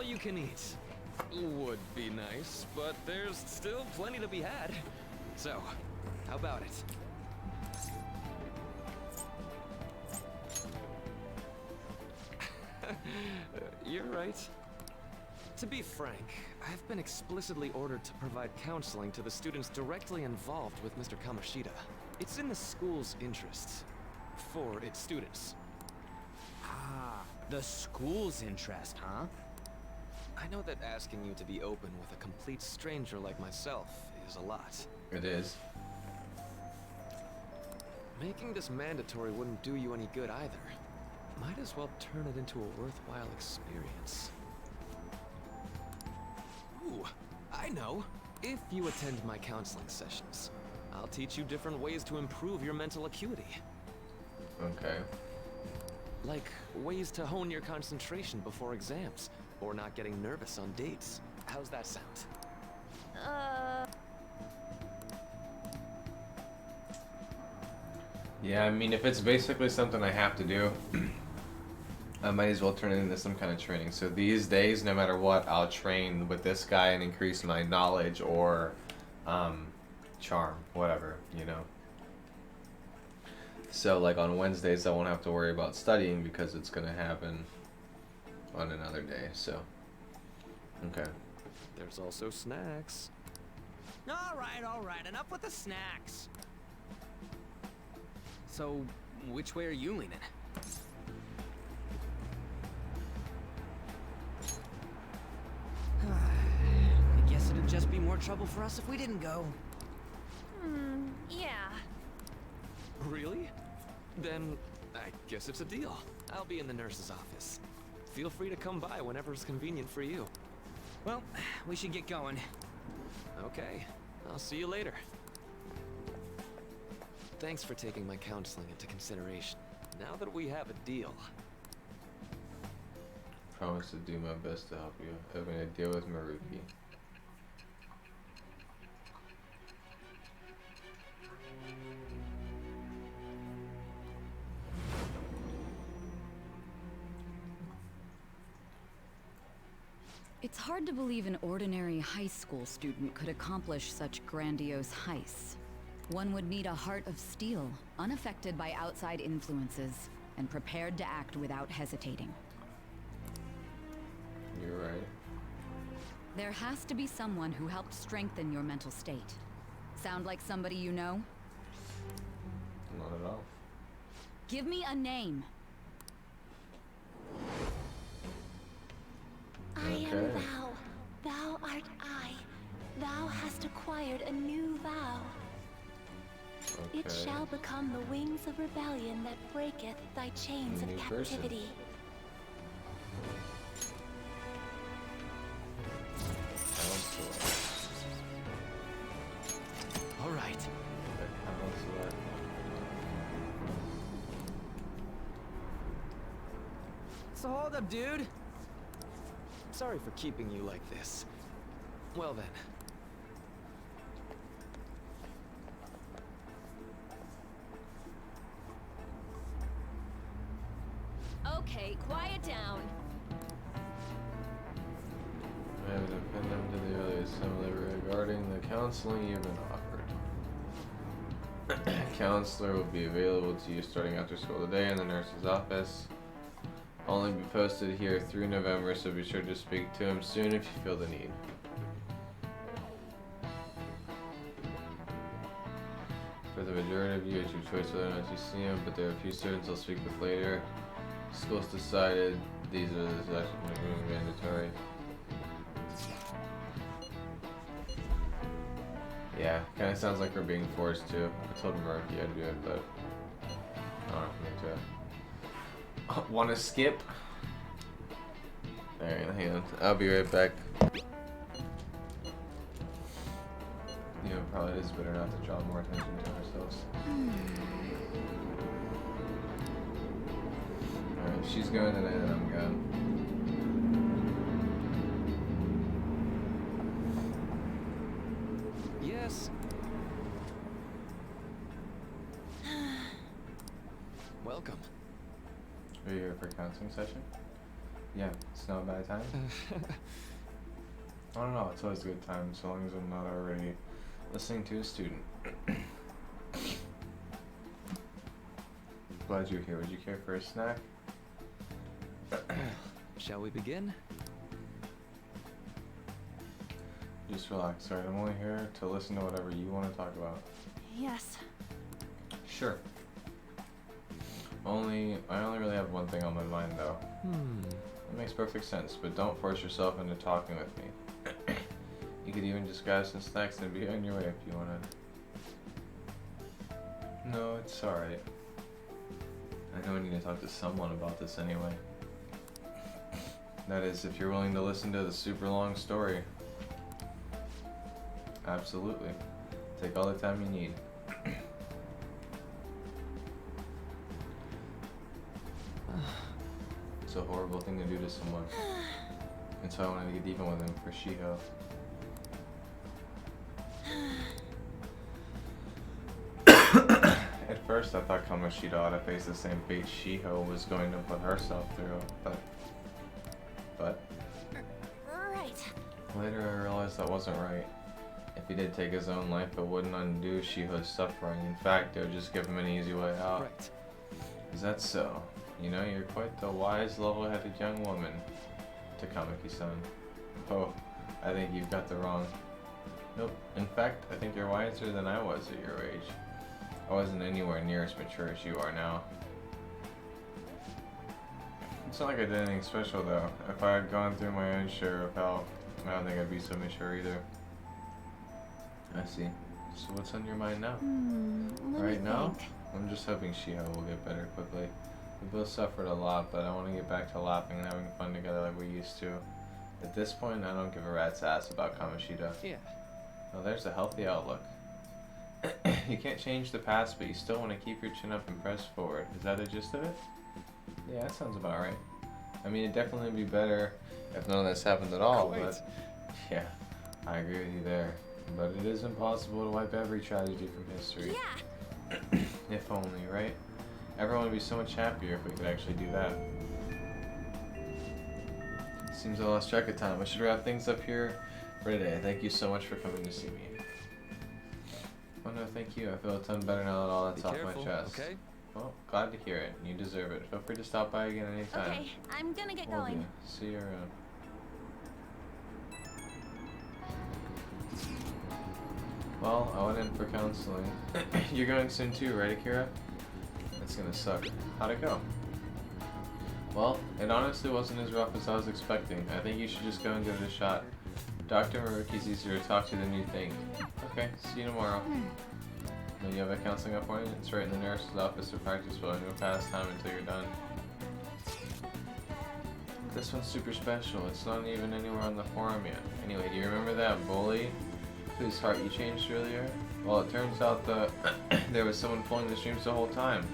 all you can eat. Would be nice, but there's still plenty to be had. So, how about it? You're right. To be frank, I've been explicitly ordered to provide counseling to the students directly involved with Mr. Kamoshida. It's in the school's interests. For its students. Ah, the school's interest, huh? I know that asking you to be open with a complete stranger like myself is a lot. It is. Making this mandatory wouldn't do you any good either. Might as well turn it into a worthwhile experience. Ooh, I know. If you attend my counseling sessions, I'll teach you different ways to improve your mental acuity. Okay. Like ways to hone your concentration before exams, or not getting nervous on dates. How's that sound? Yeah, I mean, if it's basically something I have to do, I might as well turn it into some kind of training. So these days, no matter what, I'll train with this guy and increase my knowledge or charm, whatever, you know. So like on Wednesdays, I won't have to worry about studying because it's going to happen on another day, so. Okay. There's also snacks. All right, enough with the snacks. So, which way are you leaning? I guess it'd just be more trouble for us if we didn't go. Yeah. Really? Then I guess it's a deal. I'll be in the nurse's office. Feel free to come by whenever it's convenient for you. Well, we should get going. Okay, I'll see you later. Thanks for taking my counseling into consideration. Now that we have a deal. Promise to do my best to help you. Having a deal with Maruki. It's hard to believe an ordinary high school student could accomplish such grandiose heists. One would need a heart of steel, unaffected by outside influences, and prepared to act without hesitating. You're right. There has to be someone who helped strengthen your mental state. Sound like somebody you know? Not at all. Give me a name. I am Okay. thou. Thou art I. Thou hast acquired a new vow. Okay. It shall become the wings of rebellion that breaketh thy chains of New person. captivity. Counselor. All right. The counselor. So hold up, dude. Sorry for keeping you like this. Well then. Okay, quiet down. I have append them to the early assembly regarding the counseling you've been offered. A counselor will be available to you starting after school today in the nurse's office. Only be posted here through November, so be sure to speak to him soon if you feel the need. For the majority of you, it's your choice whether or not you see him, but there are a few students I'll speak with later. School's decided these are the sessions mandatory. Yeah, kind of sounds like we're being forced to. I told Murphy I'd do it, but I don't know if I'm into it. Want to skip? Alright, hang on. I'll be right back. You know, probably it is better not to draw more attention to ourselves. Alright, she's going today, then I'm going. Yes. Welcome. Are you here for a counseling session? Yeah, it's not a bad time. I don't know, it's always a good time, so long as I'm not already listening to a student. Glad you're here. Would you care for a snack? Shall we begin? Just relax, alright? I'm only here to listen to whatever you want to talk about. Yes. Sure. I only really have one thing on my mind, though. It makes perfect sense, but don't force yourself into talking with me. You could even just grab some snacks and be on your way if you wanted. No, it's alright. I know I need to talk to someone about this anyway. That is, if you're willing to listen to the super long story. Absolutely. Take all the time you need. It's a horrible thing to do to someone. And so I wanted to get even with him for Shiho. At first I thought Kamoshida ought to face the same fate Shiho was going to put herself through, but Right. later I realized that wasn't right. If he did take his own life, it wouldn't undo Shiho's suffering. In fact, it would just give him an easy way out. Right. Is that so? You know, you're quite the wise, level-headed young woman, Takamaki-san. Oh, I think you've got the wrong. Nope. In fact, I think you're wiser than I was at your age. I wasn't anywhere near as mature as you are now. It's not like I did anything special, though. If I had gone through my own share of hell, I don't think I'd be so mature either. I see. So what's on your mind now? Let me Right now? think. I'm just hoping Shiho will get better quickly. We both suffered a lot, but I want to get back to laughing and having fun together like we used to. At this point, I don't give a rat's ass about Kamoshida. Yeah. Well, there's a healthy outlook. You can't change the past, but you still want to keep your chin up and press forward. Is that the gist of it? Yeah, that sounds about right. I mean, it'd definitely be better if none of this happened at all, but yeah, I agree with you there. But it is impossible to wipe every tragedy from history. Yeah. If only, right? Everyone would be so much happier if we could actually do that. Seems I lost track of time. I should wrap things up here for today. Thank you so much for coming to see me. Oh no, thank you. I feel a ton better now that all that's Be off careful, my chest. okay? Well, glad to hear it. You deserve it. Feel free to stop by again anytime. Okay, I'm gonna get Will going. do. See you around. Well, I went in for counseling. You're going soon too, right, Akira? That's gonna suck. How'd it go? Well, it honestly wasn't as rough as I was expecting. I think you should just go and give it a shot. Dr. Maruki's easier to talk to than you think. Okay, see you tomorrow. When you have a counseling appointment, it's right in the nurse's office or practice building. You'll pass time until you're done. This one's super special. It's not even anywhere on the forum yet. Anyway, do you remember that bully whose heart you changed earlier? Well, it turns out that there was someone pulling the strings the whole time.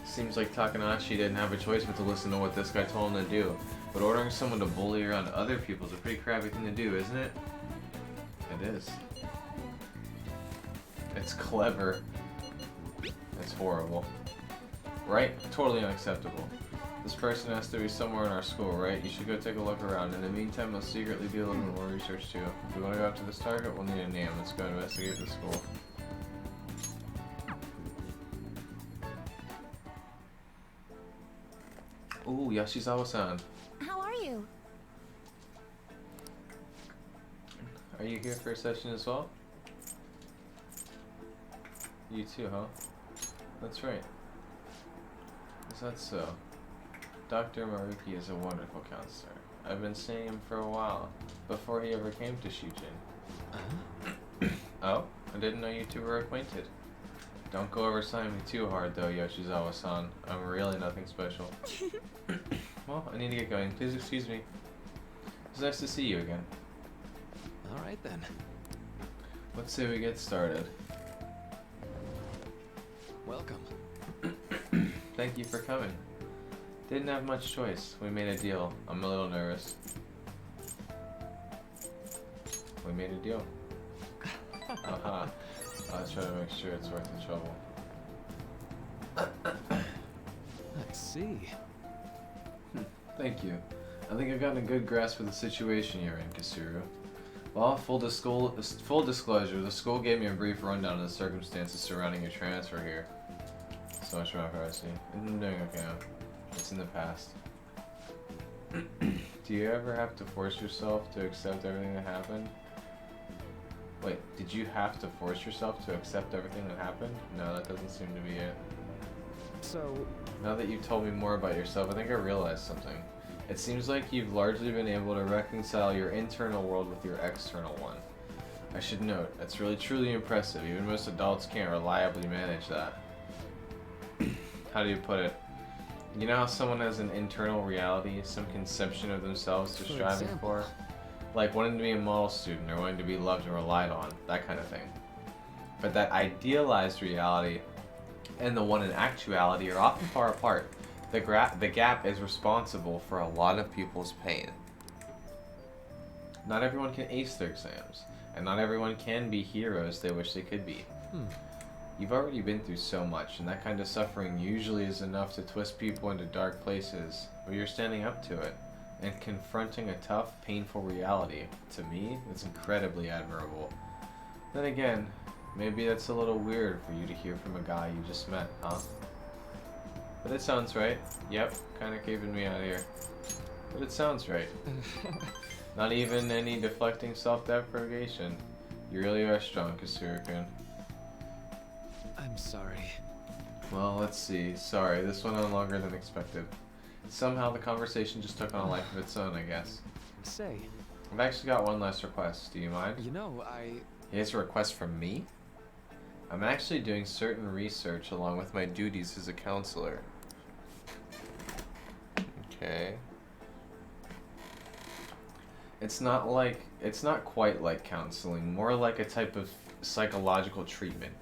Seems like Takanashi didn't have a choice but to listen to what this guy told him to do. But ordering someone to bully around other people is a pretty crappy thing to do, isn't it? It is. It's clever. It's horrible. Right? Totally unacceptable. This person has to be somewhere in our school, right? You should go take a look around. In the meantime, let's secretly do a little bit more research too. If we want to go after this target, we'll need a name. Let's go investigate the school. Ooh, Yashizawa-san. How are you? Are you here for a session as well? You too, huh? That's right. Is that so? Dr. Maruki is a wonderful counselor. I've been seeing him for a while, before he ever came to Shujin. Oh? I didn't know you two were acquainted. Don't go overselling me too hard though, Yoshizawa-san. I'm really nothing special. Well, I need to get going. Please excuse me. It's nice to see you again. Alright then. Let's say we get started. Welcome. Thank you for coming. Didn't have much choice. We made a deal. I'm a little nervous. We made a deal. Haha. I'll try to make sure it's worth the trouble. I see. Thank you. I think I've gotten a good grasp of the situation you're in, Kasuru. Well, full disclosure, the school gave me a brief rundown of the circumstances surrounding your transfer here. So much for my privacy. I'm doing okay now. It's in the past. Do you ever have to force yourself to accept everything that happened? Wait, did you have to force yourself to accept everything that happened? No, that doesn't seem to be it. So, Now that you've told me more about yourself, I think I realized something. It seems like you've largely been able to reconcile your internal world with your external one. I should note, that's really truly impressive. Even most adults can't reliably manage that. How do you put it? You know how someone has an internal reality, some conception of themselves they're striving for? Like wanting to be a model student or wanting to be loved and relied on, that kind of thing. But that idealized reality and the one in actuality are often far apart. The gap is responsible for a lot of people's pain. Not everyone can ace their exams, and not everyone can be heroes they wish they could be. You've already been through so much, and that kind of suffering usually is enough to twist people into dark places, but you're standing up to it, and confronting a tough, painful reality. To me, it's incredibly admirable. Then again, maybe that's a little weird for you to hear from a guy you just met, huh? But it sounds right. Yep, kinda keeping me out of here. But it sounds right. Not even any deflecting self-deprecation. You really are strong, Kasuru-kun. I'm sorry. Well, let's see. Sorry, this went on longer than expected. Somehow the conversation just took on a life of its own, I guess. Say, I've actually got one last request. Do you mind? you know, He has a request from me? I'm actually doing certain research along with my duties as a counselor. Okay. It's not quite like counseling, more like a type of psychological treatment.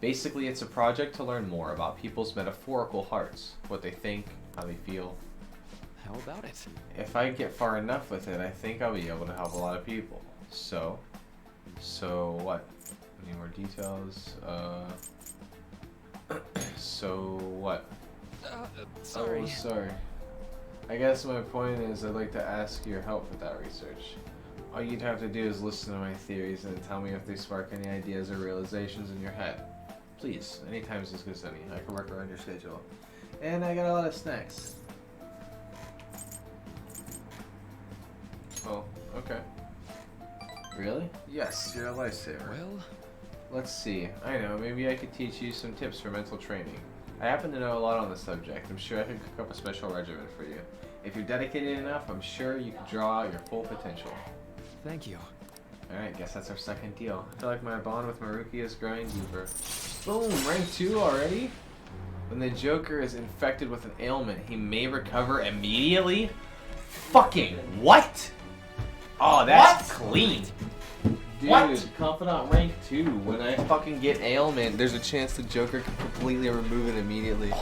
Basically, it's a project to learn more about people's metaphorical hearts, what they think, how they feel. how about it? If I get far enough with it, I think I'll be able to help a lot of people. So what? Any more details? So what? Sorry. Oh, sorry. I guess my point is I'd like to ask your help with that research. All you'd have to do is listen to my theories and tell me if they spark any ideas or realizations in your head. Please, anytime's as good as any. I can work around your schedule. And I got a lot of snacks. Oh, okay. Really? Yes, you're a lifesaver. Well, Let's see. I know, maybe I could teach you some tips for mental training. I happen to know a lot on the subject. I'm sure I could cook up a special regimen for you. If you're dedicated enough, I'm sure you could draw out your full potential. thank you. Alright, guess that's our second deal. I feel like my bond with Maruki is growing deeper. Boom! Rank 2 already? When the Joker is infected with an ailment, he may recover immediately? Fucking what? Oh, that's clean. Dude, What? Confidant rank 2. When I fucking get ailment, there's a chance the Joker can completely remove it immediately.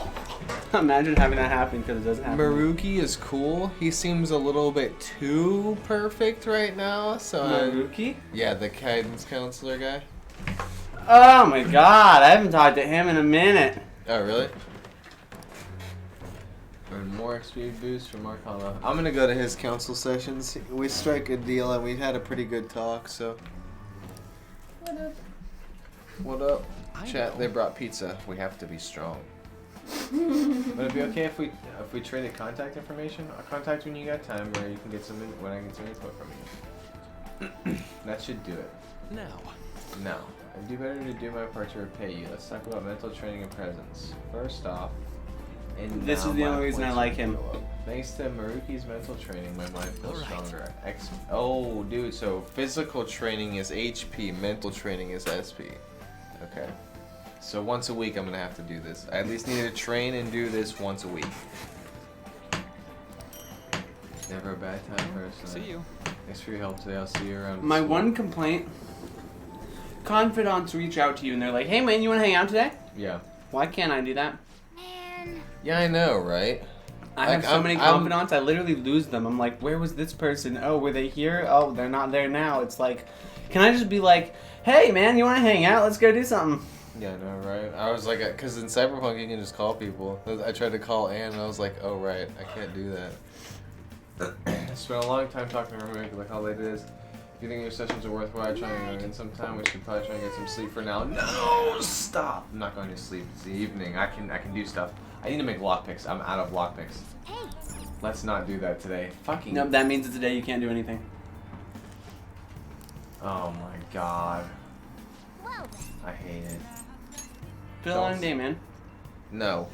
Imagine having that happen because it doesn't happen. Maruki is cool. He seems a little bit too perfect right now, so Maruki? yeah, the guidance counselor guy. Oh my god, I haven't talked to him in a minute. Oh, really? And more XP boost from Arcana. I'm gonna go to his council sessions. We strike a deal and we had a pretty good talk, so. What up? What up? I Chat, know. they brought pizza. We have to be strong. Would it be okay if we traded contact information? I'll contact you when you got time, or you can get when I get some info from you. That should do it. Now, No, I'd do better to do my part to repay you. Let's talk about mental training and presence. First off, and This now is the my only reason I points like will him. go up. Thanks to Maruki's mental training, my mind feels Alright. stronger. Oh, dude, so physical training is HP, mental training is SP. Okay. So once a week I'm gonna have to do this. I at least need to train and do this once a week. Never a bad time, person. see you. Thanks for your help today. I'll see you around. My one complaint, confidants reach out to you and they're like, hey man, you want to hang out today? Yeah. Why can't I do that? Man. Yeah, I know, right? I have Like, so I'm- many I'm- confidants, I literally lose them. I'm like, where was this person? Oh, were they here? Oh, they're not there now. It's like, can I just be like, hey man, you want to hang out? Let's go do something. Yeah, no, right? I was like, because in Cyberpunk you can just call people. I tried to call Anne and I was like, oh, right, I can't do that. spent a long time talking to her, like how late it is. If you think your sessions are worthwhile, trying to in some time, we should probably try and get some sleep for now. No, stop! I'm not going to sleep. It's the evening. I can do stuff. I need to make lockpicks. I'm out of lockpicks. Hey, Let's not do that today. Fucking. Nope, that means it's a day you can't do anything. Oh my god. well then. I hate it. Feel a long day, man. No.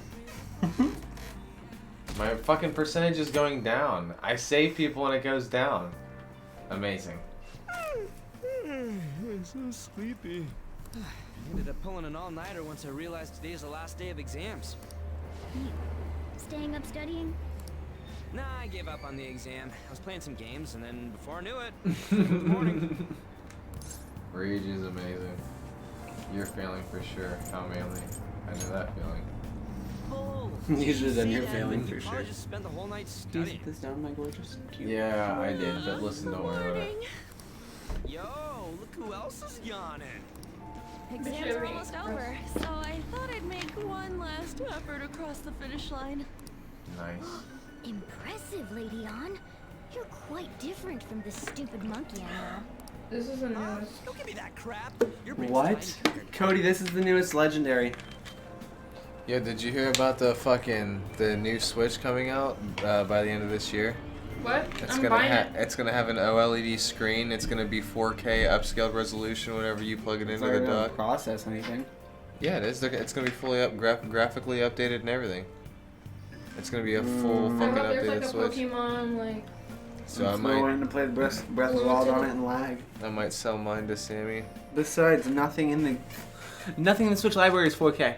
My fucking percentage is going down. I save people and it goes down. Amazing. I'm so sleepy. I ended up pulling an all-nighter once I realized today's the last day of exams. Staying up studying? Nah, I gave up on the exam. I was playing some games, and then before I knew it, good morning. Rage is amazing. You're failing for sure. How manly. I know that feeling. Bull. Usually then See you're that? failing You for probably sure. just spent the whole night Please studying. put this down, my gorgeous. Cute. Yeah, I did, but listen, don't worry about it. Yo, look who else is yawning. Exams are almost over, so I thought I'd make one last effort across the finish line. Nice. Impressive, Lady Ann. You're quite different from this stupid monkey I know. This is the newest. Don't give me that crap. Your brain's What? fine. Cody, this is the newest legendary. Yeah, did you hear about the new Switch coming out by the end of this year? What? It's I'm gonna buying it. it's gonna have an OLED screen. It's gonna be 4K upscaled resolution whenever you plug it into the dock. Process anything. Yeah, it is. It's gonna be fully graphically updated and everything. It's gonna be a full I fucking hope there's like updated a Switch. Pokemon like. So I Let's go might in to play the Breath of the Wild on it and lag. sell mine to Sammy. Besides, nothing in the Switch library is 4K.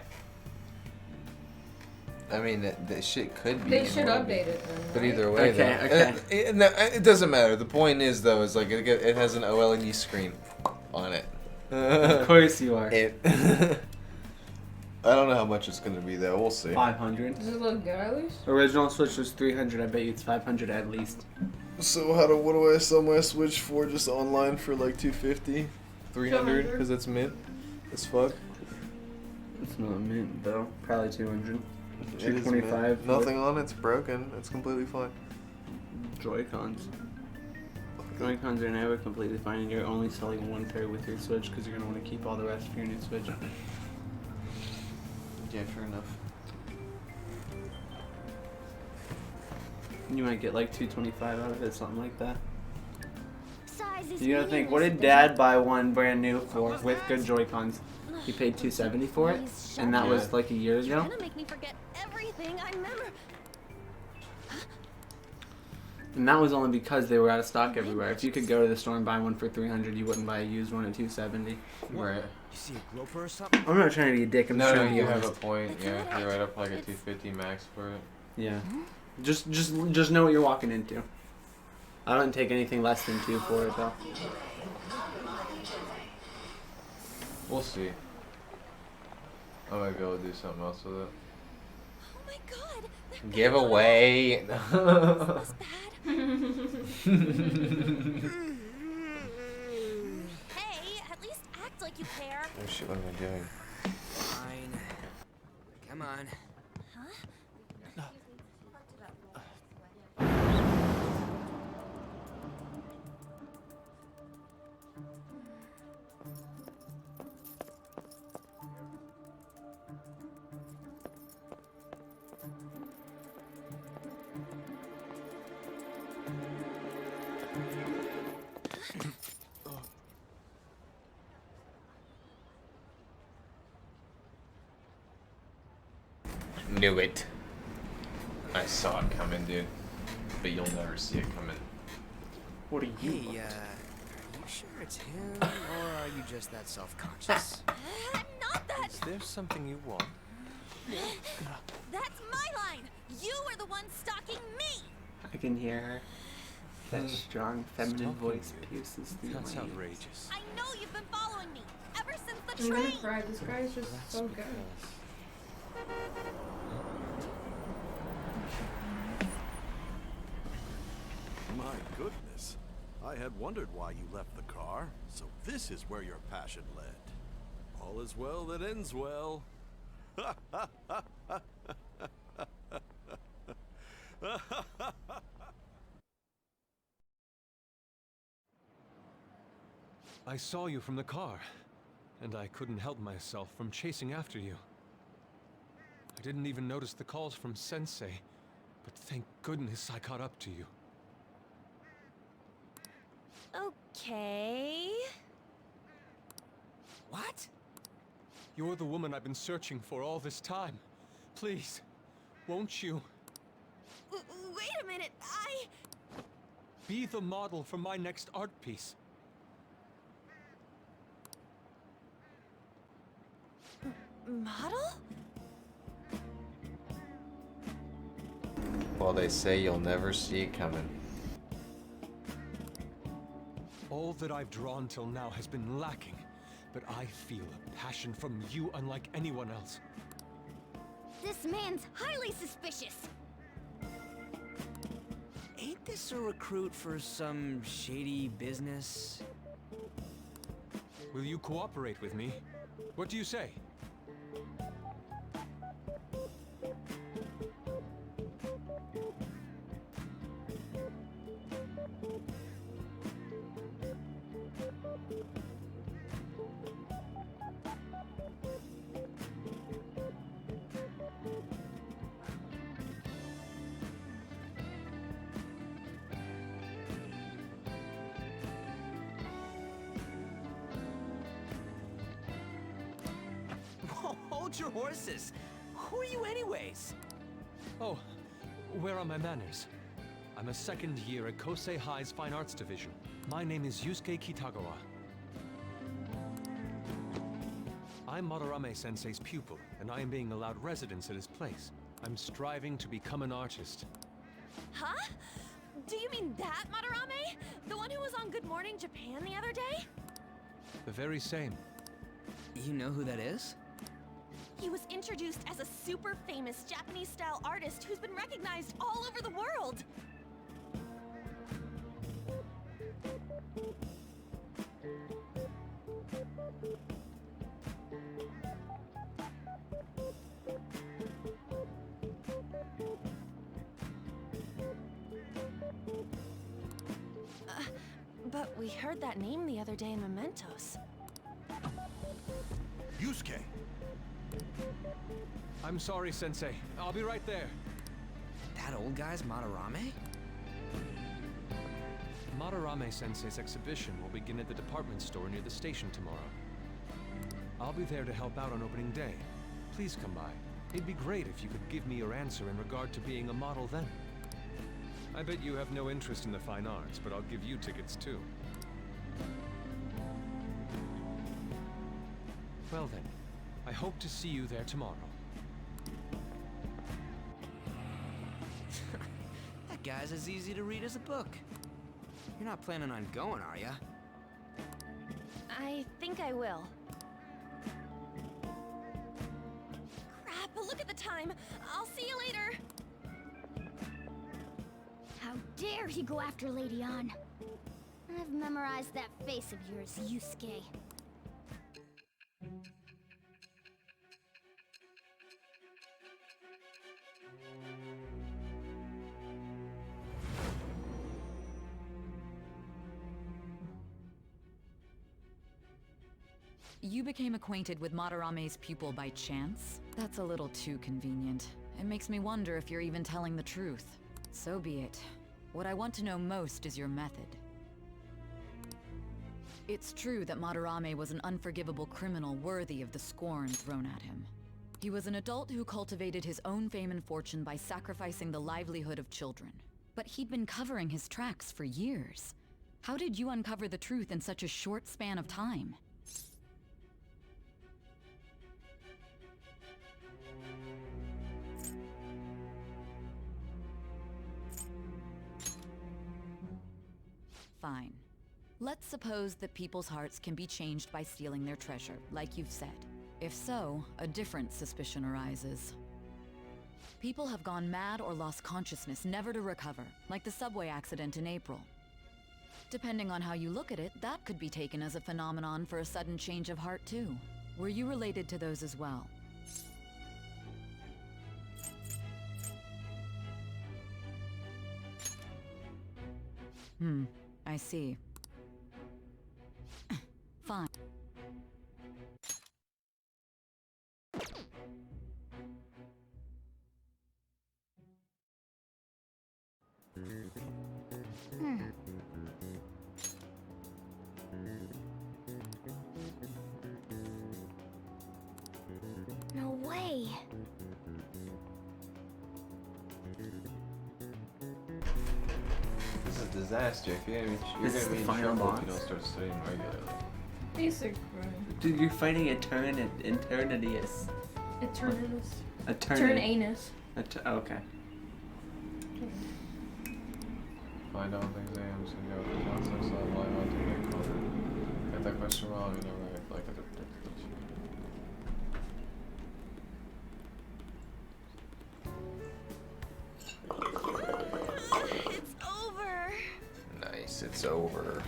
I mean, the shit could be. They in should one, update it then. But right? either way, Okay, though, it doesn't matter. The point is, though, is like it has an OLED screen on it. Of course you are. It. I don't know how much it's gonna be though. We'll see. 500. Does it look good at least? Original Switch was 300. I bet you it's 500 at least. So what do I sell my Switch for? Just online for like 250, 300, because it's mint as fuck. It's not mint though. Probably 200. It is 225. mint. Nothing on it's broken. It's completely fine. Joy-Cons. Joy-Cons are never completely fine, and you're only selling one pair with your Switch because you're gonna want to keep all the rest for your new Switch. Yeah, fair enough. You might get like 225 out of it, something like that. Size is You gotta think, what meaningless, did Dad buy one brand new for with good Joy-Cons? He paid $270 for it, Please and that Yeah. was like a year You're ago. gonna make me forget everything I remember. And that was only because they were out of stock everywhere. If you could go to the store and buy one for 300, you wouldn't buy a used one at 270. Right. You see a groper or something? I'm not trying to be a dick. I'm No, showing you you. have a point. It's Yeah, alright. you're right up like a It's- 250 max for it. Yeah. Just know what you're walking into. I don't take anything less than 2 for it though. We'll see. I might be able to do something else with it. Oh my god! that Giveaway. was bad. Hey, at least act like you care. Oh shit! What am I doing? Fine. Come on. Knew it. I saw it coming, dude. But you'll never see it coming. What are you? Hey, are you sure it's him, or are you just that self-conscious? I'm not that. Is there something you want? That's my line. You are the one stalking me. I can hear her. That strong feminine Stalking voice you. pierces through That's my ears. outrageous. I know you've been following me ever since the I'm gonna train. cry. This guy is just so good. My goodness. I had wondered why you left the car, so this is where your passion led. All is well that ends well. I saw you from the car, and I couldn't help myself from chasing after you. I didn't even notice the calls from Sensei, but thank goodness I caught up to you. Okay. What? You're the woman I've been searching for all this time. Please, won't you Wait a minute, be the model for my next art piece? Model? Well, they say you'll never see it coming. All that I've drawn till now has been lacking, but I feel a passion from you unlike anyone else. This man's highly suspicious. Ain't this a recruit for some shady business? Will you cooperate with me? What do you say? Hold your horses. Who are you anyways? Oh, where are my manners? I'm a second year at Kosei High's Fine Arts Division. My name is Yusuke Kitagawa. I'm Madarame Sensei's pupil, and I am being allowed residence at his place. I'm striving to become an artist. Huh? Do you mean that Madarame? The one who was on Good Morning Japan the other day? The very same. You know who that is? He was introduced as a super famous Japanese-style artist who's been recognized all over the world. But we heard that name the other day in Mementos. Yusuke! I'm sorry, Sensei. I'll be right there. That old guy's Madarame? Madarame Sensei's exhibition will begin at the department store near the station tomorrow. I'll be there to help out on opening day. Please come by. It'd be great if you could give me your answer in regard to being a model then. I bet you have no interest in the fine arts, but I'll give you tickets too. Well then, I hope to see you there tomorrow. That guy's as easy to read as a book. You're not planning on going, are ya? I think I will. Crap, look at the time. I'll see you later. How dare he go after Lady Ann? I've memorized that face of yours, Yusuke. You became acquainted with Madarame's pupil by chance? That's a little too convenient. It makes me wonder if you're even telling the truth. So be it. What I want to know most is your method. It's true that Madarame was an unforgivable criminal worthy of the scorn thrown at him. He was an adult who cultivated his own fame and fortune by sacrificing the livelihood of children. But he'd been covering his tracks for years. How did you uncover the truth in such a short span of time? Fine. Let's suppose that people's hearts can be changed by stealing their treasure, like you've said. If so, a different suspicion arises. People have gone mad or lost consciousness, never to recover, like the subway accident in April. Depending on how you look at it, that could be taken as a phenomenon for a sudden change of heart too. Were you related to those as well? I see. Fine. No way. This is a disaster. If you're This is gonna be the in final trouble if boss. you don't start studying regularly. Basic grind. Dude, you're fighting eternity. Eternatus. Eternity. Anus. Okay. Find out the exams and go to concepts on live on to get coded. Get that question wrong and never act like a It's over. Nice, it's over.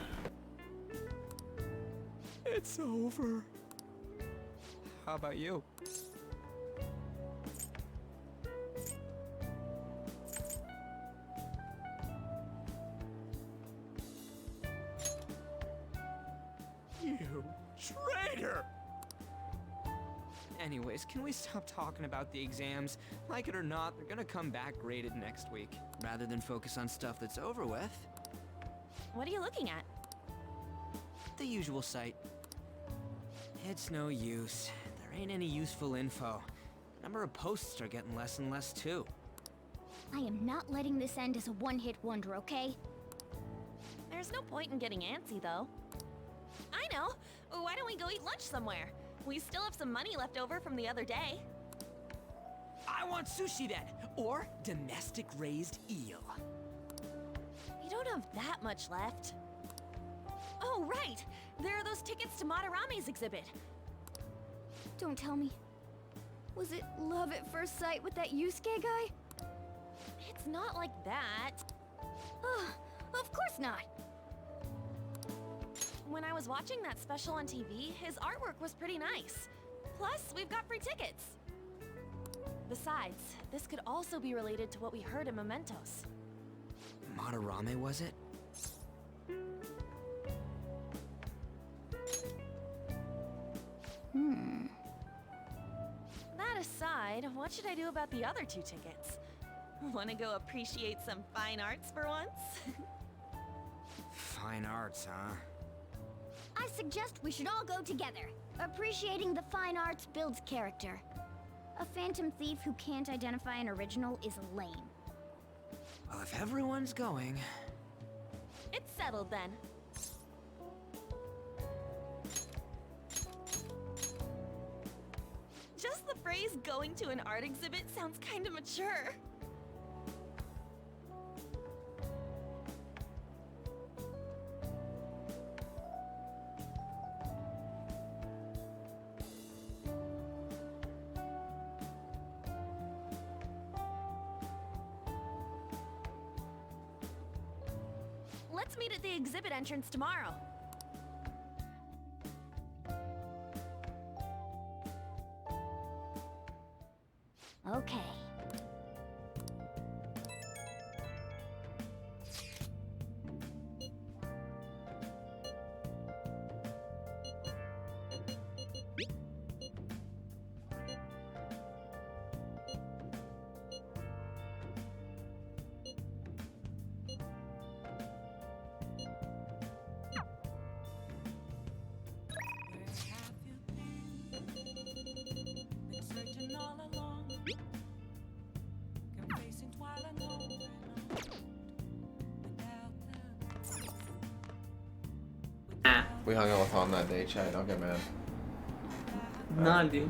It's over. How about you? You traitor! Anyways, can we stop talking about the exams? Like it or not, they're gonna come back graded next week. Rather than focus on stuff that's over with. What are you looking at? The usual site. It's no use. There ain't any useful info. The number of posts are getting less and less too. I am not letting this end as a one-hit wonder, okay? There's no point in getting antsy, though. I know. Why don't we go eat lunch somewhere? We still have some money left over from the other day. I want sushi then, or domestic raised eel. You don't have that much left. Oh, right! There are those tickets to Madarame's exhibit. Don't tell me. Was it love at first sight with that Yusuke guy? It's not like that. Of course not. When I was watching that special on TV, his artwork was pretty nice. Plus, we've got free tickets. Besides, this could also be related to what we heard in Mementos. Madarame, was it? That aside, what should I do about the other 2 tickets? Want to go appreciate some fine arts for once? Fine arts, huh? I suggest we should all go together. Appreciating the fine arts builds character. A phantom thief who can't identify an original is lame. Well, if everyone's going... It's settled then. Just the phrase going to an art exhibit sounds kind of mature. Let's meet at the exhibit entrance tomorrow. Okay. We hung out with on that day, Chad. Don't get mad. Nah, dude.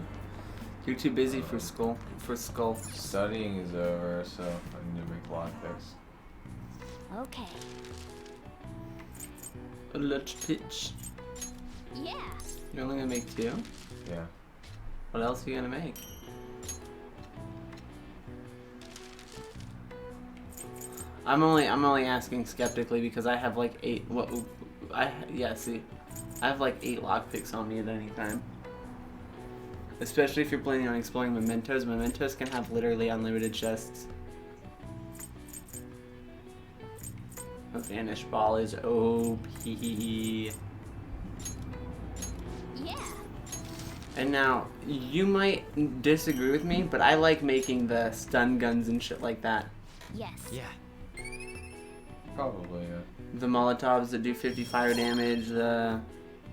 You're too busy for school. Studying is over, so I need to make lockpicks. Okay. Let's pitch. Yeah. You're only gonna make 2? Yeah. What else are you gonna make? I'm only asking skeptically because I have like 8. See, I have like 8 lockpicks on me at any time. Especially if you're planning on exploring mementos. Mementos can have literally unlimited chests. A vanish ball is OP. And now, you might disagree with me, but I like making the stun guns and shit like that. Yes. Yeah. Probably, yeah. The Molotovs that do 50 fire damage, the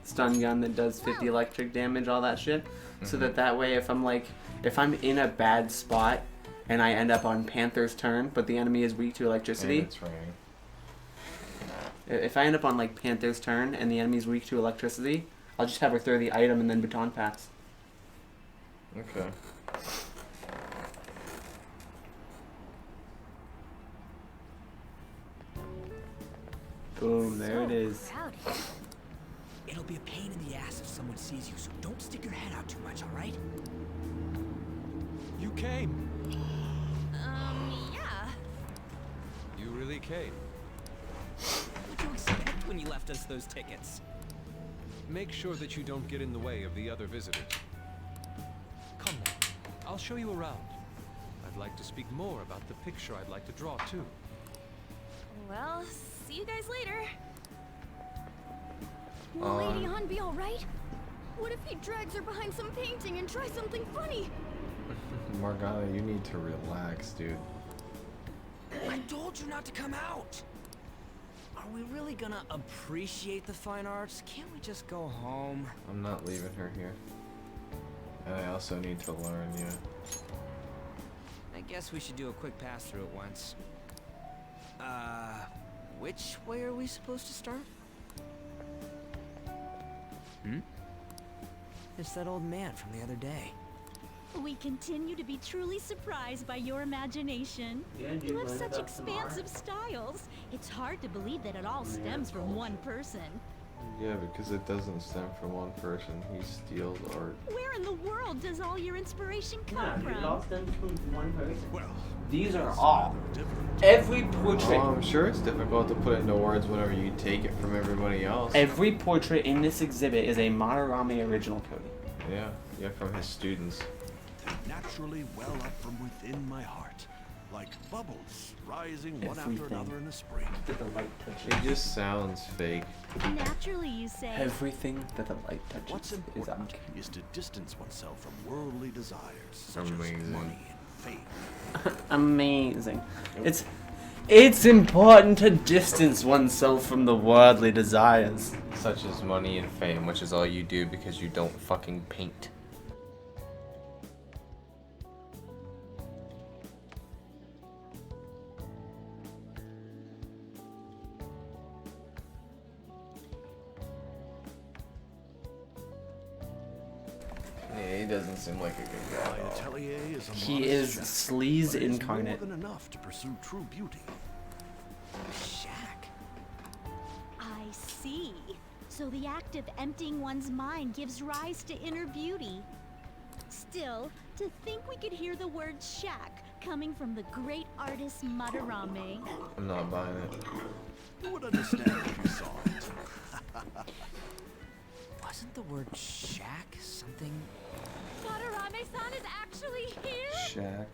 stun gun that does 50 electric damage, all that shit. So that way, if I'm in a bad spot and I end up on Panther's turn, but the enemy is weak to electricity. And it's raining. If I end up on like Panther's turn and the enemy's weak to electricity, I'll just have her throw the item and then baton pass. Okay. Boom, there it is. Crowded. It'll be a pain in the ass if someone sees you, so don't stick your head out too much, alright? You came. Yeah. You really came. What'd you expect when you left us those tickets? Make sure that you don't get in the way of the other visitors. Come now. I'll show you around. I'd like to speak more about the picture I'd like to draw, too. Well, see you guys later. Will Lady Han be alright? What if he drags her behind some painting and tries something funny? Morgana, you need to relax, dude. I told you not to come out! Are we really gonna appreciate the fine arts? Can't we just go home? I'm not leaving her here. And I also need to learn, yeah. I guess we should do a quick pass through it once. Which way are we supposed to start? It's that old man from the other day. We continue to be truly surprised by your imagination. Yeah, You have such expansive styles. It's hard to believe that it all stems from one person. Yeah, because it doesn't stem from one person. He steals art. Where in the world does all your inspiration come from? stems from one person. Well, These are all. Every portrait. Oh, I'm sure it's difficult to put into words whenever you take it from everybody else. Every portrait in this exhibit is a Madarame original, Cody. Yeah, from his students. they naturally well up from within my heart, like bubbles rising one after Everything. another in the spring. That the light touches. It just sounds fake. Naturally, you say. Everything that the light touches What's is important uncanny. is to distance oneself from worldly desires, such as Amazing. money and fame. Amazing. It's important to distance oneself from the worldly desires. Such as money and fame, which is all you do because you don't fucking paint. Yeah, he doesn't seem like a good guy My at all. atelier is a He modest is shack, sleaze but it's incarnate. more than enough to pursue true beauty. Shack. I see. So the act of emptying one's mind gives rise to inner beauty. Still, to think we could hear the word shack coming from the great artist Madarame. I'm not buying it. You would understand if you saw it. Wasn't the word shack something? Madarame-san is actually here? Shack.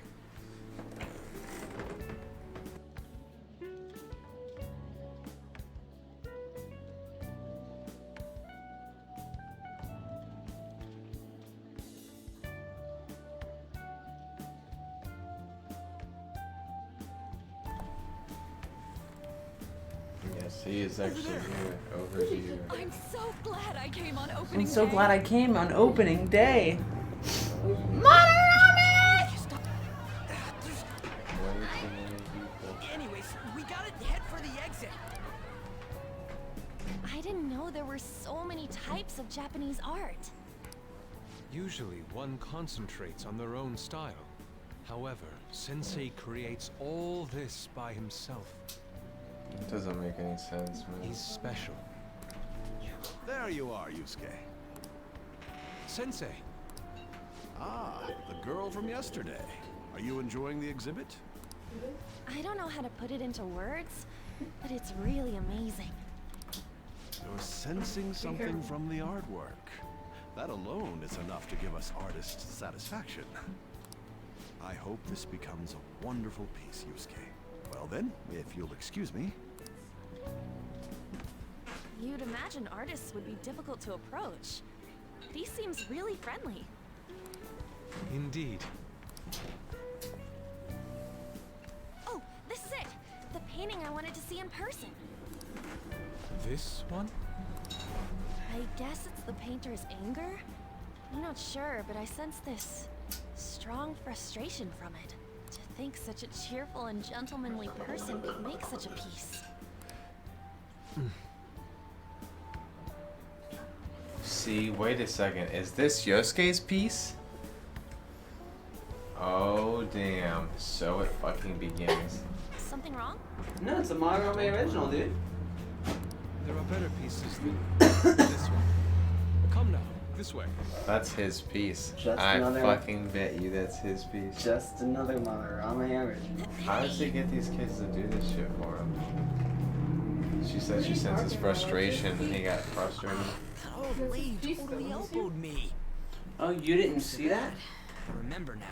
Yes, he is actually here. Over here. I'm so glad I came on opening I'm so day. glad I came on opening day. Way too many people. Anyways, we gotta head for the exit. I didn't know there were so many types of Japanese art. Usually, one concentrates on their own style. However, Sensei creates all this by himself. It doesn't make any sense, man. He's special. There you are, Yusuke. Sensei, Ah, the girl from yesterday. Are you enjoying the exhibit? I don't know how to put it into words, but it's really amazing. You're sensing something from the artwork. That alone is enough to give us artists satisfaction. I hope this becomes a wonderful piece, Yusuke. Well then, if you'll excuse me. You'd imagine artists would be difficult to approach. He seems really friendly. Indeed. Oh, this is it! The painting I wanted to see in person. This one? I guess it's the painter's anger? I'm not sure, but I sense this strong frustration from it. To think such a cheerful and gentlemanly person could make such a piece. See, wait a second. Is this Yosuke's piece? Oh, damn. So it fucking begins. Something wrong? No, it's a Madarame original, dude. There are better pieces than this one. Come now, this way. That's his piece. Just I another- fucking bet you that's his piece. Just another Madarame original. How does he get these kids to do this shit for him? She said she senses frustration and he got frustrated. That old lady totally elbowed me. Oh, you didn't see that? I remember now.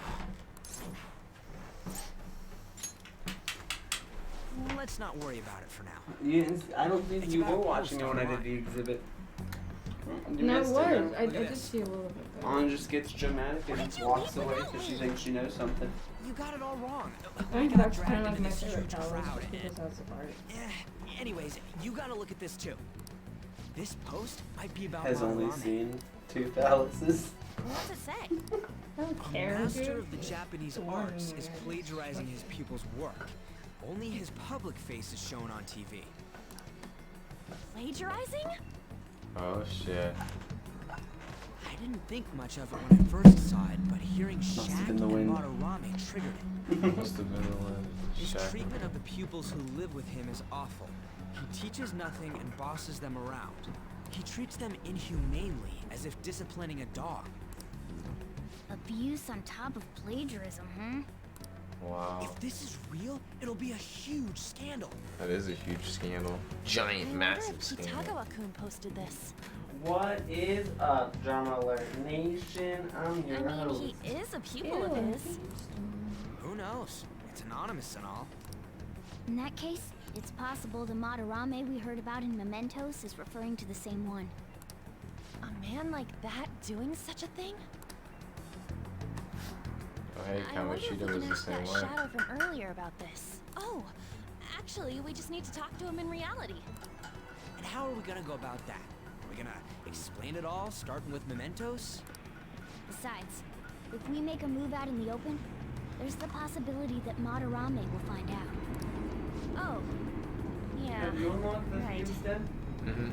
Let's not worry about it for now. You didn't, I don't think It's you about were a watching post it when I did online. the exhibit. You No, it missed was. huh? I did see a little bit. Though. Anna just gets dramatic and just walks away because she thinks she knows something. You got it all wrong. I I think got that's kind dragged of like into my this favorite huge color. crowd. Because that's the part. Anyways, you gotta look at this too. This post might be about Has only Madarame. seen 2 palaces. What's it say? I don't A care, master dude. of the Japanese It's arts boring, is man. plagiarizing his pupil's work. Only his public face is shown on TV. Plagiarizing? Oh shit. I didn't think much of it when I first saw it, but hearing Must have Shaq been and the wind. Madarame triggered it. Must have been the one. His Shaq. treatment of the pupils who live with him is awful. He teaches nothing and bosses them around. He treats them inhumanely, as if disciplining a dog. Abuse on top of plagiarism, huh? Wow. If this is real, it'll be a huge scandal. That is a huge scandal. I Giant, wonder massive if scandal. Kitagawa-kun posted this. What is up, Drama Alert Nation? I'm your I mean, host. he is a pupil of his. Who knows? It's anonymous and all. In that case, it's possible the Madarame we heard about in Mementos is referring to the same one. A man like that doing such a thing? Oh, hey, I wonder if we Kamoshida can was the ask same that way. shadow from earlier about this. Oh, actually, we just need to talk to him in reality. And how are we gonna go about that? Are we gonna explain it all, starting with mementos? Besides, if we make a move out in the open, there's the possibility that Madarame will find out. Oh, yeah. Have you unlocked the right. fuse den? Mm-hmm.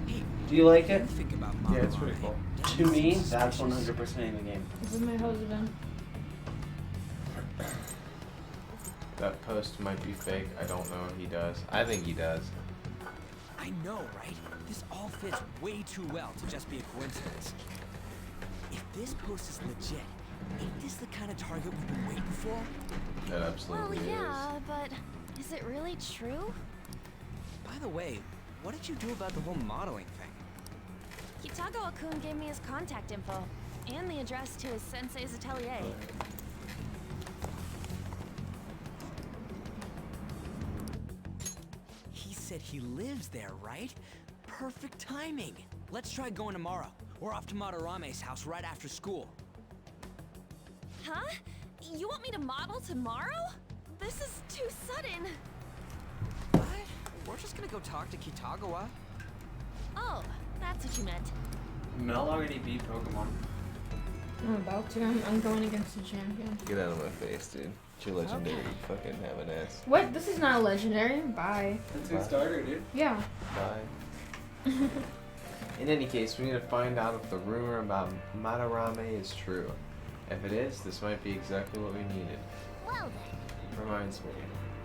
Hey, Do you like what it? do you think about Yeah, it's pretty Madarame? cool. Doesn't To he me, seem that's suspicious? 100% in the game. This is my husband. That post might be fake. I don't know if he does. I think he does. I know, right? This all fits way too well to just be a coincidence. If this post is legit, ain't this the kind of target we've been waiting for? That Well, absolutely yeah, but is it really true? By the way, what did you do about the whole modeling thing? Kitagawa-kun gave me his contact info and the address to his sensei's atelier. He said he lives there, right? Perfect timing. Let's try going tomorrow. We're off to Madarame's house right after school. Huh? You want me to model tomorrow? This is too sudden. What? We're just gonna go talk to Kitagawa. Oh, that's what you meant. Mel already beat Pokemon. I'm about to. I'm going against the champion. is. Get out of my face, dude. You're legendary. Okay. Fucking have an ass. What? This is not legendary. Bye. That's who started, dude. Yeah. Bye. In any case, we need to find out if the rumor about Madarame is true. If it is, this might be exactly what we needed. Well then. Reminds me,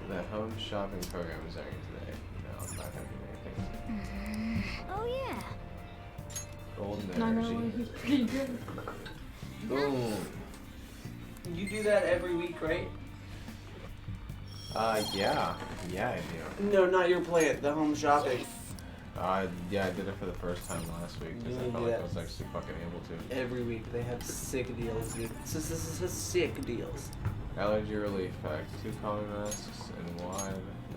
the home shopping program is ending today. No, I'm not gonna do anything. Oh yeah. Golden Not energy. gonna lie, he's pretty good. Boom. You do that every week, right? Yeah. Yeah, I do. No, not your plant, the home shopping. Yeah, I did it for the first time last week because I You felt do like I that. was actually fucking able to. Every week they have sick deals, dude. Sick deals. Allergy relief pack, 2 calming masks, and wide.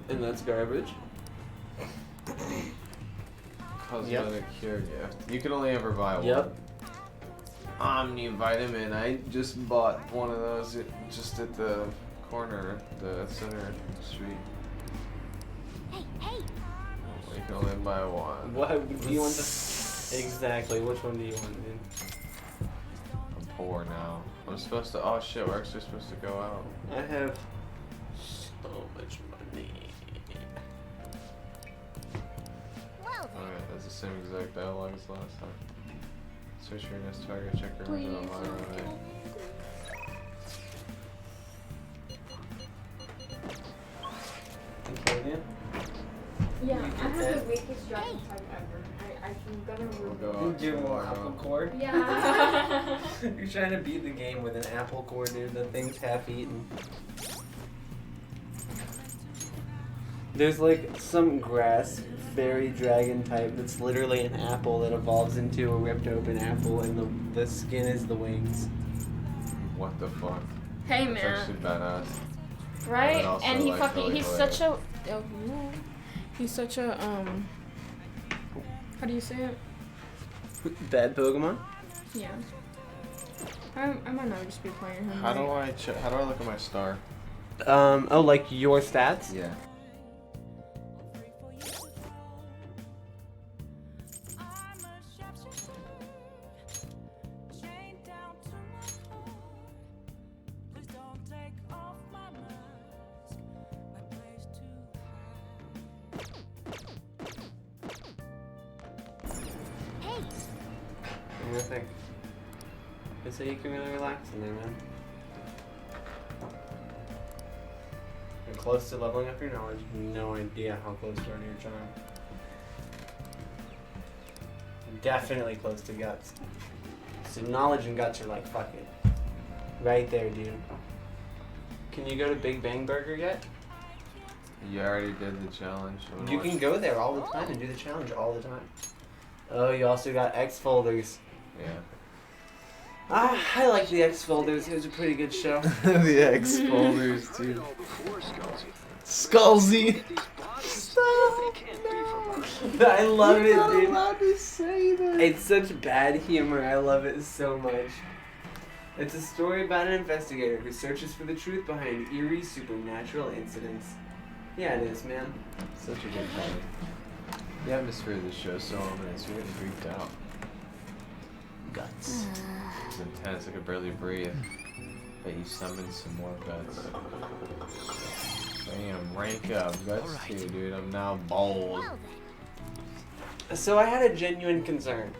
And that's garbage. Cosmetic cure gift. You can only ever buy one. Yep. Omni-vitamin. I just bought one of those just at the corner, the center street. Hey, hey! You can only buy one. What do you want? Exactly. Which one do you want, dude? I'm poor now. I'm supposed to. Oh shit, we're actually supposed to go out. I have so much money. Well, Alright, that's the same exact dialogue as last time. Search your next target, check your window on my right. Yeah, I have the weakest dragon type ever. I'm gonna remove We'll it. go out Do tomorrow. apple core? Yeah. You're trying to beat the game with an apple core, dude. That thing's half eaten. There's like some grass fairy dragon type that's literally an apple that evolves into a ripped open apple, and the skin is the wings. What the fuck? Hey, That's man. actually badass. Right? But also, And he like, fucking, really he's hilarious. such a, he's such a, how do you say it? Bad Pokemon? Yeah. I might not just be playing him. How do right? I check? How do I look at my star? Oh, like your stats? Yeah. hey! I'm gonna think. They say you can really relax in there, man. You're close to leveling up your knowledge. No idea how close you are to your charm. Definitely close to guts. So knowledge and guts are like fucking right there, dude. Can you go to Big Bang Burger yet? You already did the challenge. You can go there all the time and do the challenge all the time. Oh, you also got X folders. Yeah. I like the X folders. It was a pretty good show. The X folders, dude. Skullsy. I love it, dude. allowed to say that. It's such bad humor. I love it so much. It's a story about an investigator who searches for the truth behind eerie supernatural incidents. Yeah, it is, man. Such a good time. The atmosphere of this show is so ominous. You're getting freaked out. Guts. It's intense. I could barely breathe. Bet you summoned some more guts. Damn, rank up. Guts too, dude. I'm now bold. Well then. So I had a genuine concern.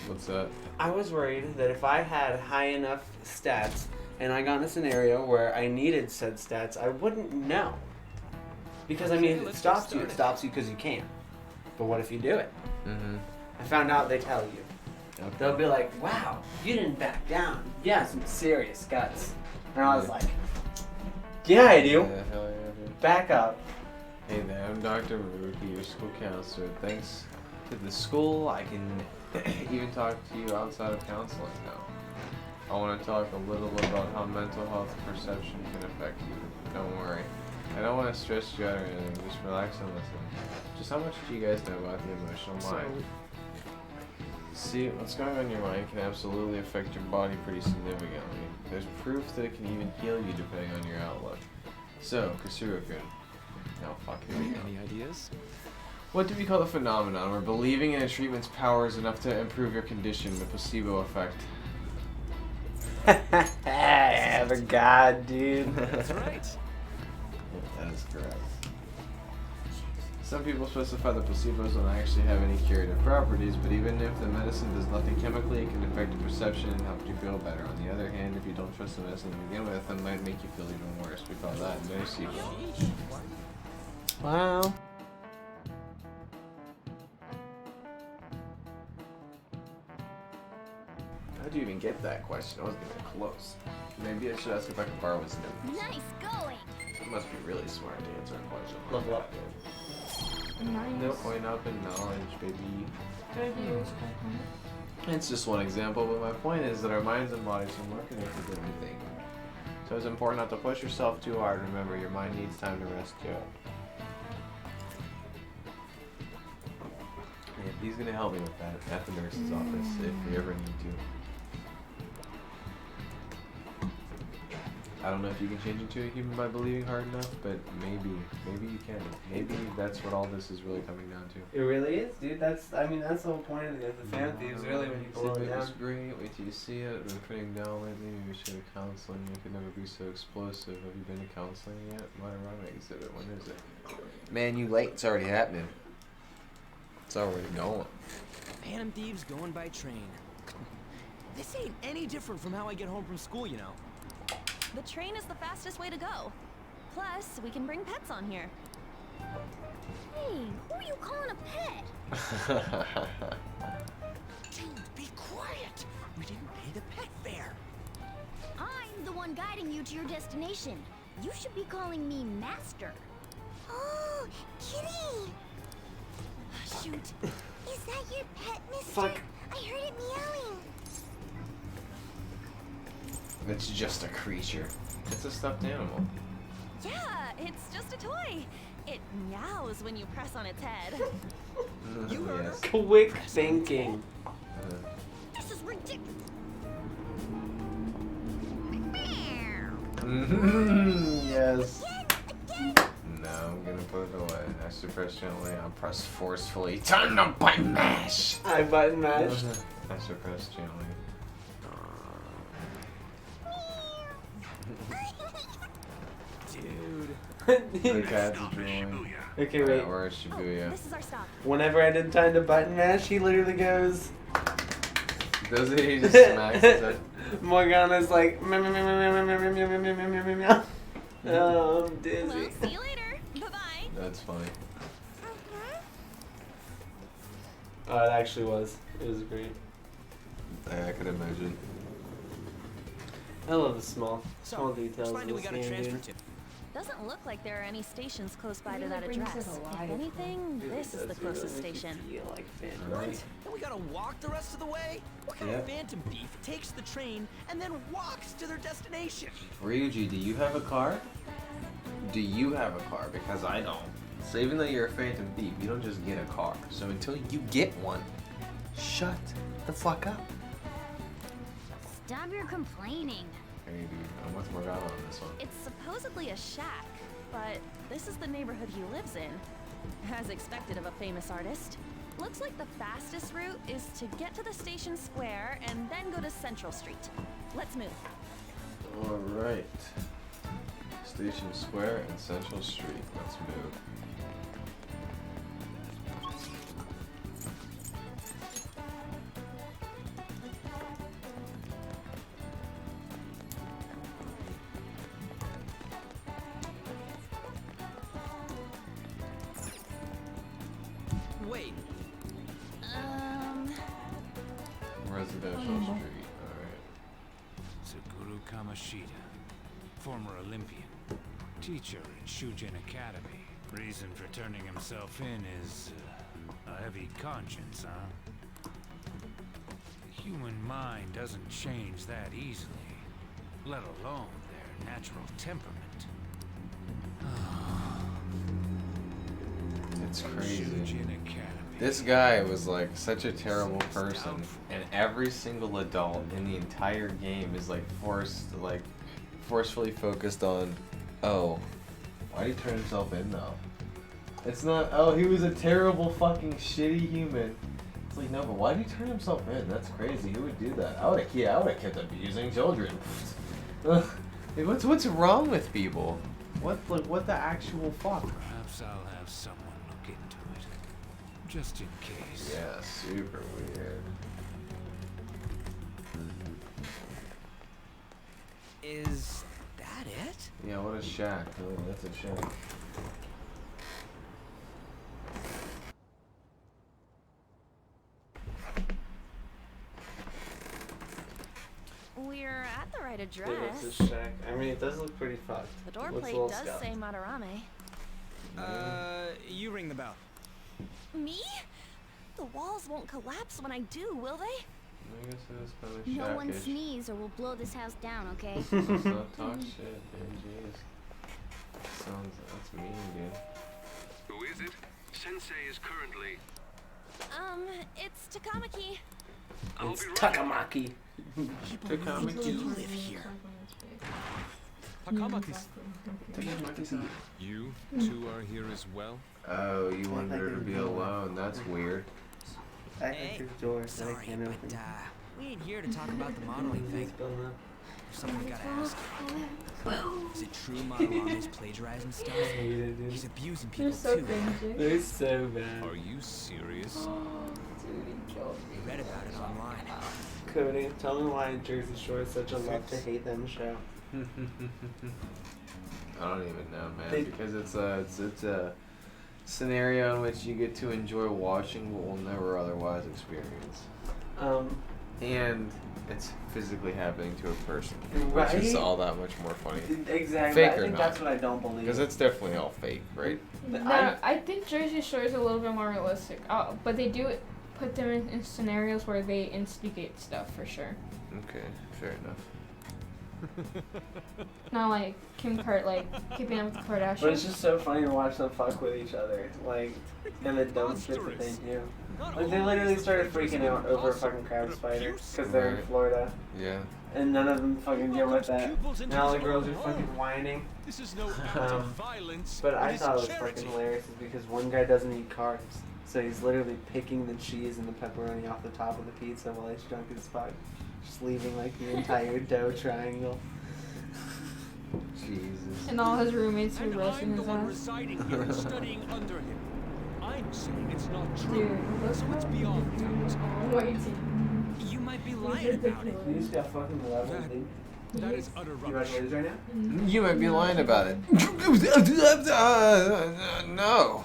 What's that? I was worried that if I had high enough stats and I got in a scenario where I needed said stats, I wouldn't know. Because, I mean, if it stops you because you can. But what if you do it? Mm-hmm. I found out they tell you. Okay. They'll be like, wow, you didn't back down. You have some serious guts. And I was like, yeah, I do. Yeah, hell yeah, dude. Back up. Hey there, I'm Dr. Maruki, your school counselor. Thanks to the school, I can even talk to you outside of counseling now. I want to talk a little about how mental health perception can affect you. Don't worry. I don't want to stress you out or anything. Just relax and listen. Just how much do you guys know about the emotional mind? See, what's going on in your mind can absolutely affect your body pretty significantly. There's proof that it can even heal you depending on your outlook. So, Kasura-kun. No, fuck it. Any ideas? What do we call the phenomenon where believing in a treatment's power is enough to improve your condition, the placebo effect? I forgot, dude. That's right. That is correct. Some people specify that placebos don't actually have any curative properties, but even if the medicine does nothing chemically, it can affect your perception and help you feel better. On the other hand, if you don't trust the medicine to begin with, it might make you feel even worse. We call that nocebo. Wow. How'd you even get that question? I was getting close. Maybe I should ask if I can borrow his notes. Nice going. You must be really smart to answer a question. Level up. Nice. No point up in knowledge, baby. Good use. It's just one example, but my point is that our minds and bodies are more connected than we think. So it's important not to push yourself too hard. Remember, your mind needs time to rest too. he's gonna help me with that at the nurse's office if we ever need to. I don't know if you can change into a human by believing hard enough, but maybe you can. Maybe that's what all this is really coming down to. It really is, dude. That's the whole point of the fan thieves, really, when you boil it down. It's great. Wait till you see it. Been putting down lately. Maybe we should have counseling. You could never be so explosive. Have you been to counseling yet? Madarame exhibit. When is it? Man, you late. It's already happening. It's already going. Phantom thieves going by train. This ain't any different from how I get home from school, you know. The train is the fastest way to go. Plus, we can bring pets on here. Hey, who are you calling a pet? Dude, be quiet. We didn't pay the pet fare. I'm the one guiding you to your destination. You should be calling me Master. Oh, Kitty! Shoot. Is that your pet, mister? Fuck. I heard it meowing. It's just a creature. It's a stuffed animal. Yeah, it's just a toy. It meows when you press on its head. You heard her. Yes. Quick thinking. This is ridiculous. Yes. Again. No, I'm gonna put it away. I should press gently. I'll press forcefully. Time to button mash. I button mashed. I should press gently. Dude. The cat's drooling. Okay, wait. Or Shibuya. This is our stop. Whenever I did time to button mash, he literally goes. Does he? He just smacks his head. Morgana's like. Meow, meow, meow, meow, meow, meow, meow, meow, meow, meow, meow. Oh, I'm dizzy. Well, see you later. Bye-bye. That's funny. Oh, it actually was. It was great. I could imagine. I love the small So, details which line of do we this gotta game, transfer dude. to? Doesn't look like there are any stations close by to Maybe that it brings address. it If alive. anything, Dude, this is the that's really closest make you station. feel like Phantom. Right. And we gotta walk the rest of the way? What kind Yeah. of phantom thief takes the train and then walks to their destination? Ryuji, do you have a car? Do you have a car? Because I don't. So even though you're a phantom thief, you don't just get a car. So until you get one, shut the fuck up. Stop your complaining. Hey dude, I'm with Morgana on this one. It's supposedly a shack, but this is the neighborhood he lives in. As expected of a famous artist. Looks like the fastest route is to get to the station square and then go to Central Street. Let's move. Alright. Station Square and Central Street. Let's move. Wait, Residential Street. Alright. Sakura Kamashita, former Olympian, teacher in Shujin Academy. Reason for turning himself in is a heavy conscience, huh? The human mind doesn't change that easily, let alone their natural temperament. It's crazy. Shujin Academy. This guy was like such a terrible person, and every single adult in the entire game is like forcefully focused on, oh, why did he turn himself in though? It's not, oh, he was a terrible fucking shitty human. It's like, no, but why did he turn himself in? That's crazy. Who would do that? I would have kept abusing children. Like, what's wrong with people? What the actual fuck? Perhaps I'll have someone look into it, just in case. Yeah, super weird. is that it? Yeah, what a shack. Oh, that's a shack. We're at the right Dude, it's address. a shack. I mean, it does look pretty fucked. The door Looks a plate little does skeleton. say Madarame. You ring the bell. Me? The walls won't collapse when I do, will they? I guess it was kind of No one shackish. sneeze or we'll blow this house down, okay? Let's not talk shit, dude. Jeez. That's mean, dude. Who is it? Sensei is currently... It's Takamaki. It's Takamaki. People really do live here. Takamaki's. Takamaki-san. You two are here as well? Oh, you wanted her to be alone. That's weird. Hey, sorry, but we ain't here to talk about the modeling thing. There's something we gotta ask. Is it true Madarame's plagiarizing stuff? He's abusing people so too. cringy. They're so bad. Are you serious? Dude, he killed me. We read about it online. Cody, tell me why Jersey Shore is such a love to hate them show. I don't even know, man, because it's a scenario in which you get to enjoy watching what will never otherwise experience. And it's physically happening to a person, Right? which is all that much more funny. Exactly. Fake I or think not? that's what I don't believe. Because it's definitely all fake, right? No, I think Jersey Shore is a little bit more realistic. But they do put them in scenarios where they instigate stuff for sure. Okay, fair enough. Not like Keeping Up with the Kardashians. But it's just so funny to watch them fuck with each other, like, and the dumb shit that they do. Like, they literally started freaking out over a fucking crab spider because they're in Florida. Yeah. And none of them fucking deal with that. And all the girls are fucking whining. This is no act of violence. But I it is thought it was charity. fucking hilarious is because one guy doesn't eat carbs. So he's literally picking the cheese and the pepperoni off the top of the pizza while he's drunk as fuck. Just leaving like the entire dough triangle. Jesus. And all his roommates were And roasting I'm the his one ass. residing here and studying under him. I'm saying it's not true. Dude, look So it's beyond doubt. waiting. You might be lying about it. You just got fucking level, dude. That is utter You about rubbish. to lose right now? You might be lying about it. No.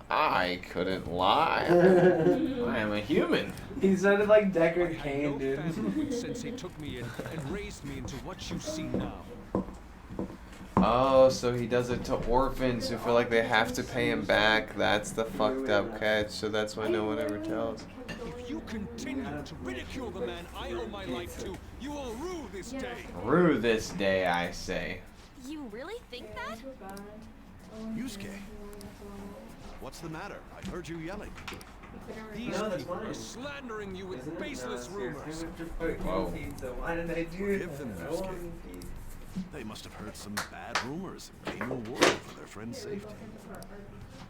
I couldn't lie. I am a human. He sounded like I Deckard had Cain, no dude. family when Sensei took me in and raised me into what you see now. Oh, so he does it to orphans who feel like they have to pay him back. That's the fucked up catch, so that's why no one ever tells. If you continue to ridicule the man I owe my life to, you will rue this day. Rue this day, I say. You really think that? Yusuke, what's the matter? I heard you yelling. These No, that's people mine. are slandering you with Isn't it? baseless No, it's yours. rumors. Whoa. Pizza. Why did I do Forgive them, that? I Yusuke. wanted pizza. They must have heard some bad rumors and came to worry for their friend's safety.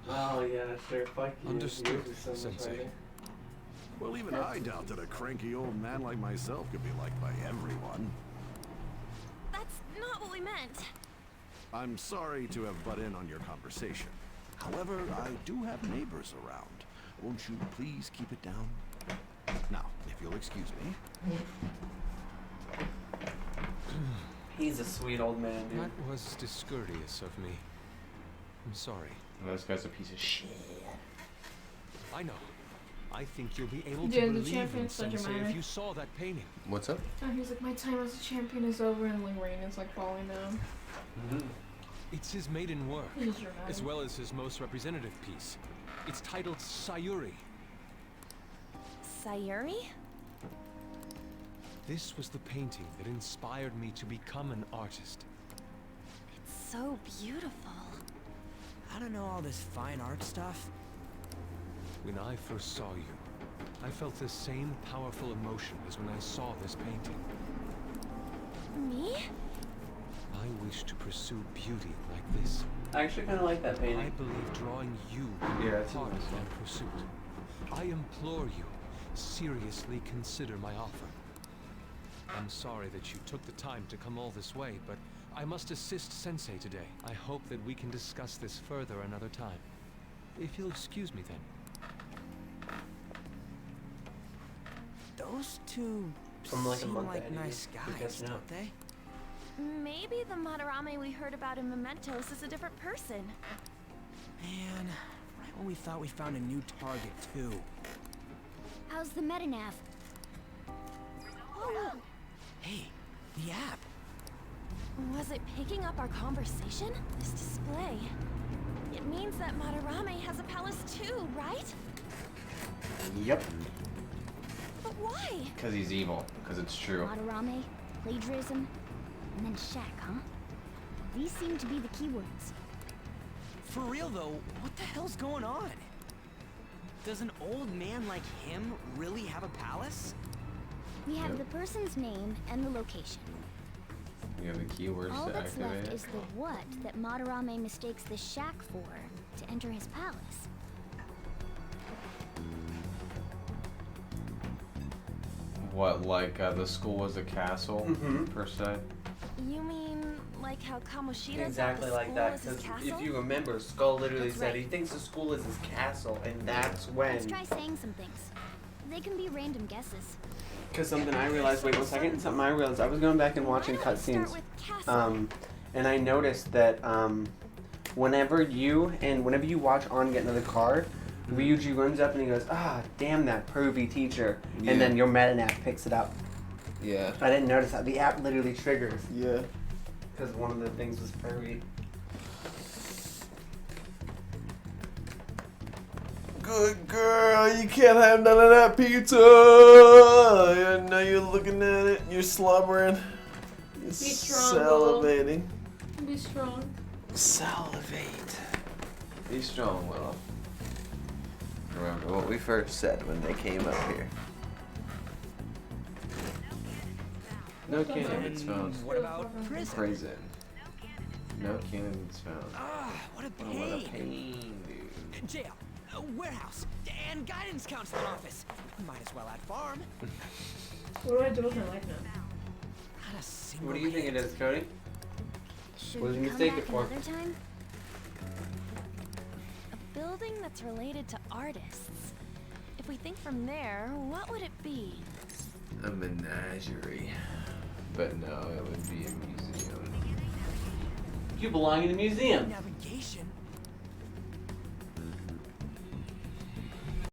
Oh yeah, sure. Fuck you. Understood, Yours is so much Sensei. better. Well, even I doubt that a cranky old man like myself could be liked by everyone. That's not what we meant. I'm sorry to have butt in on your conversation. However, I do have neighbors around. Won't you please keep it down? Now, if you'll excuse me. He's a sweet old man, dude. That was discourteous of me. I'm sorry. This guy's a piece of shit. I know. I think you'll be able Yeah, to the believe in champion's such a Sensei minor. if you saw that painting. What's up? Oh, he's like, my time as a champion is over, and like rain is like falling down. It's his maiden work, He's dramatic. as well as his most representative piece. It's titled Sayuri. Sayuri? This was the painting that inspired me to become an artist. It's so beautiful. I don't know all this fine art stuff. When I first saw you, I felt the same powerful emotion as when I saw this painting. Me? I wish to pursue beauty like this. I actually kind of like that I painting. believe drawing you will be Yeah, it's part nice, of yeah. my pursuit. I implore you, seriously consider my offer. I'm sorry that you took the time to come all this way, but I must assist Sensei today. I hope that we can discuss this further another time. If you'll excuse me then. Those two From like a seem month like ahead of nice you. You're guys, catching up. don't they? Maybe the Madarame we heard about in Mementos is a different person. Man, right when we thought we found a new target too. How's the metanav? Oh, Hey, the app. was it picking up our conversation? This display. It means that Madarame has a palace too, right? Yep. But why? Because he's evil. Because it's true. Madarame, plagiarism, and then Shack, huh? These seem to be the keywords. For real though, what the hell's going on? Does an old man like him really have a palace? We have the person's name and the location. You have the keywords All to that's activate left it. is the what that Madarame mistakes the shack for to enter his palace. What, like the school was a castle, per se? You mean like how Kamoshida Exactly like that, because if you remember, Skull literally That's said right. he thinks the school is his castle, and that's when. Let's try saying some things. They can be random guesses. Because something I realized, wait 1 second, something I realized, I was going back and watching cutscenes, and I noticed that whenever you watch On Get Another Card, Ryuji runs up and he goes, ah, damn that pervy teacher, and then your meta app picks it up. Yeah. I didn't notice that. The app literally triggers. Yeah. Because one of the things was pervy. Good girl, you can't have none of that pizza. I know you're looking at it, you're slumbering. You're strong, salivating. Be strong. Salivate. Be strong, Willow. Remember what we first said when they came up here. No candidates found. What about prison? Prison. No candidates found. Ah, what a Oh, pain. what a pain, dude. Jail, warehouse, and guidance counselor office. Might as well add farm. What do I do with my life now? Not a single What do you think it hit. is, Cody? Should What did we you come mistake back it for? another time? A building that's related to artists. If we think from there, what would it be? A menagerie. But no, it would be a museum. You belong in a museum. Navigation?